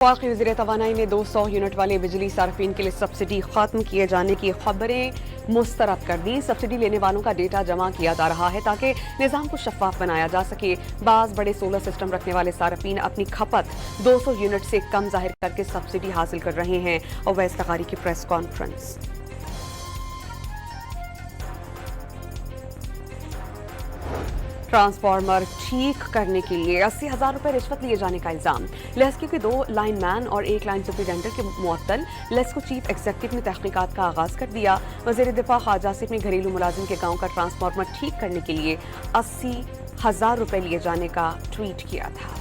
वफाकी वज़ीर तवानाई ने 200 यूनिट वाले बिजली सार्फिन के लिए सब्सिडी खत्म किए जाने की खबरें मुस्तरद कर दी। सब्सिडी लेने वालों का डेटा जमा किया जा रहा है ताकि निज़ाम को शफाफ बनाया जा सके। बाज़ बड़े सोलर सिस्टम रखने वाले सार्फिन अपनी खपत 200 यूनिट से कम जाहिर करके सब्सिडी हासिल कर रहे हैं। अवैस तकारी की प्रेस कॉन्फ्रेंस। ट्रांसफार्मर ठीक करने के लिए 80,000 रुपए रिश्वत लिए जाने का इल्जाम। लेस्को के 2 लाइनमैन और 1 लाइन सुपरिटेंडेंट के मुअत्तल। लेस्को चीफ एग्जीक्यूटिव ने तहकीकात का आगाज कर दिया। वज़ीर दिफा ख्वाजा आसिफ ने घरेलू मुलाजिम के गांव का ट्रांसफार्मर ठीक करने के लिए 80,000 रुपए लिए जाने का ट्वीट किया था।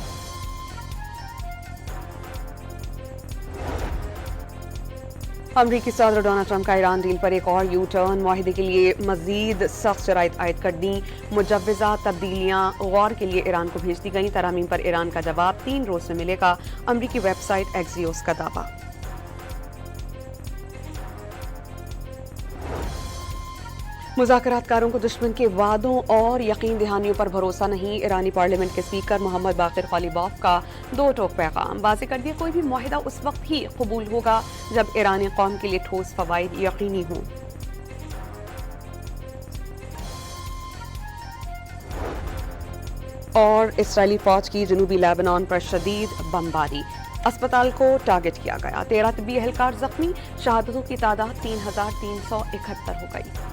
अमरीकी सदर डोनाल्ड ट्रंप का ईरान डील पर एक और यू टर्न। मुआहिदे के लिए मजीद सख्त शराइत आयद कर दी। मुजव्वज़ा तब्दीलियां गौर के लिए ईरान को भेज दी गई। तरामीम पर ईरान का जवाब 3 रोज में मिलेगा। अमरीकी वेबसाइट एक्सियोस का दावा। मुज़ाकरातकारों को दुश्मन के वादों और यकीन दहानियों पर भरोसा नहीं। ईरानी पार्लियामेंट के स्पीकर मोहम्मद बाक़िर क़ालिबाफ का 2 टोक पैगाम। वाज़ेह कर दिया कोई भी मुआहिदा उस वक्त ही कबूल होगा जब ईरानी कौम के लिए ठोस फ़वाइद यकीनी हों। और इसराइली फ़ौज की जनूबी लेबनान पर शदीद बमबारी। अस्पताल को टारगेट किया गया। 13 तिब्बी एहलकार जख्मी। शहादतों की तादाद 3,371 हो गई।